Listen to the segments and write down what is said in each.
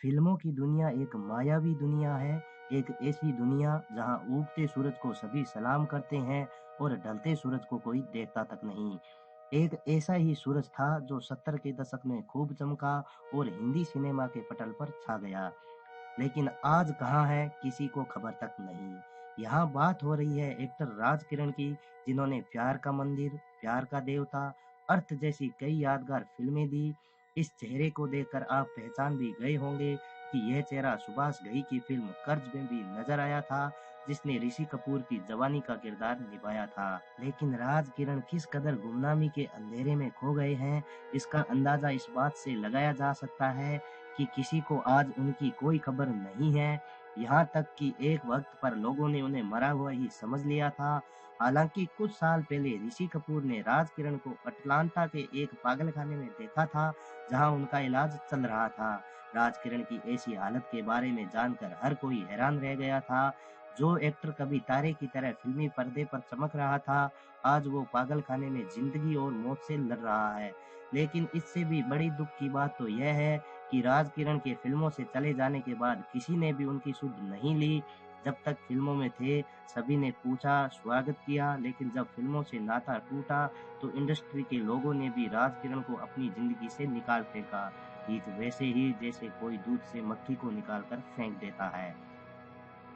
फिल्मों की दुनिया एक मायावी दुनिया है, एक ऐसी दुनिया जहां उगते सूरज को सभी सलाम करते हैं और ढलते सूरज को कोई देखता तक नहीं। एक ऐसा ही सूरज था जो 70 के दशक में खूब चमका और हिंदी सिनेमा के पटल पर छा गया। लेकिन आज कहाँ है किसी को खबर तक नहीं। यहाँ बात हो रही है एक्टर राज किरण की, जिन्होंने प्यार का मंदिर, प्यार का देवता, अर्थ जैसी कई यादगार फिल्में दी। इस चेहरे को देखकर आप पहचान भी गए होंगे कि यह चेहरा सुभाष घई की फिल्म कर्ज में भी नजर आया था, जिसने ऋषि कपूर की जवानी का किरदार निभाया था। लेकिन राज किरण किस कदर गुमनामी के अंधेरे में खो गए हैं, इसका अंदाजा इस बात से लगाया जा सकता है कि किसी को आज उनकी कोई खबर नहीं है। यहाँ तक कि एक वक्त पर लोगों ने उन्हें मरा हुआ ही समझ लिया था। हालांकि कुछ साल पहले ऋषि कपूर ने राज किरण को अटलांटा के एक पागलखाने में देखा था, जहां उनका इलाज चल रहा था। राज किरण की ऐसी हालत के बारे में जानकर हर कोई हैरान रह गया था। जो एक्टर कभी तारे की तरह फिल्मी पर्दे पर चमक रहा था, आज वो पागलखाने में जिंदगी और मौत से लड़ रहा है। लेकिन इससे भी बड़ी दुख की बात तो यह है कि राज किरण के फिल्मों से चले जाने के बाद किसी ने भी उनकी सुध नहीं ली। जब तक फिल्मों में थे, सभी ने पूछा, स्वागत किया, लेकिन जब फिल्मों से नाता टूटा, तो इंडस्ट्री के लोगों ने भी राज किरण को अपनी जिंदगी से निकाल फेंका। ठीक वैसे ही जैसे कोई दूध से मक्खी को निकालकर फेंक देता है।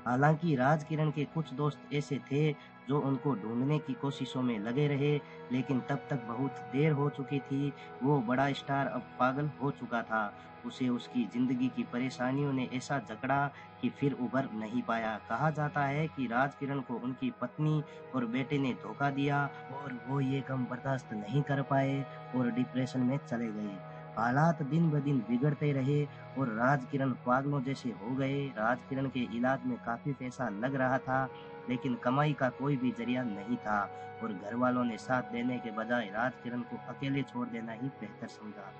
हालांकि राज किरण के कुछ दोस्त ऐसे थे जो उनको ढूंढने की कोशिशों में लगे रहे, लेकिन तब तक बहुत देर हो चुकी थी। वो बड़ा स्टार अब पागल हो चुका था। उसे उसकी जिंदगी की परेशानियों ने ऐसा जकड़ा कि फिर उभर नहीं पाया। कहा जाता है कि राज किरण को उनकी पत्नी और बेटे ने धोखा दिया और वो ये गम बर्दाश्त नहीं कर पाए और डिप्रेशन में चले गए। हालात दिन ब दिन बिगड़ते रहे और राज किरण पागलों जैसे हो गए। राज किरण के इलाज में काफी पैसा लग रहा था, लेकिन कमाई का कोई भी जरिया नहीं था और घर वालों ने साथ देने के बजाय राज किरण को अकेले छोड़ देना ही बेहतर समझा।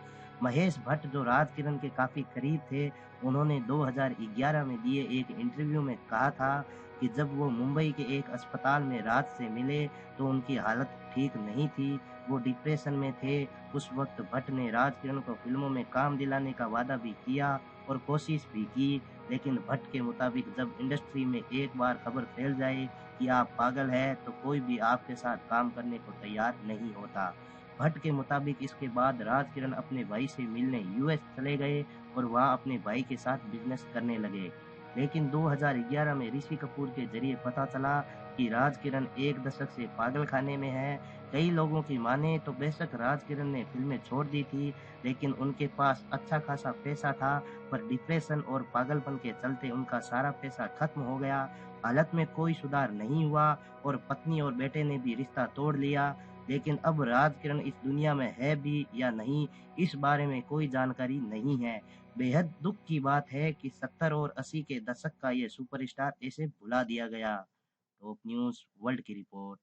महेश भट्ट, जो राज किरण के काफी करीब थे, उन्होंने 2011 में दिए एक इंटरव्यू में कहा था कि जब वो मुंबई के एक अस्पताल में राज से मिले तो उनकी हालत ठीक नहीं थी, वो डिप्रेशन में थे। उस वक्त भट्ट ने राज किरण को फिल्मों में काम दिलाने का वादा भी किया और कोशिश भी की, लेकिन भट्ट के मुताबिक जब इंडस्ट्री में एक बार खबर फैल जाए कि आप पागल हैं, तो कोई भी आपके साथ काम करने को तैयार नहीं होता। भट्ट के मुताबिक इसके बाद राज किरण अपने भाई से मिलने यूएस चले गए और वहां अपने भाई के साथ बिजनेस करने लगे। लेकिन 2011 में ऋषि कपूर के जरिए पता चला कि राज किरण एक दशक से पागल खाने में है। कई लोगों की माने तो बेशक राज किरण ने फिल्में छोड़ दी थी, लेकिन उनके पास अच्छा खासा पैसा था, पर डिप्रेशन और पागलपन के चलते उनका सारा पैसा खत्म हो गया। हालत में कोई सुधार नहीं हुआ और पत्नी और बेटे ने भी रिश्ता तोड़ लिया। लेकिन अब राज किरण इस दुनिया में है भी या नहीं, इस बारे में कोई जानकारी नहीं है। बेहद दुख की बात है कि 70 और 80 के दशक का ये सुपरस्टार ऐसे भुला दिया गया। टॉप न्यूज़ वर्ल्ड की रिपोर्ट।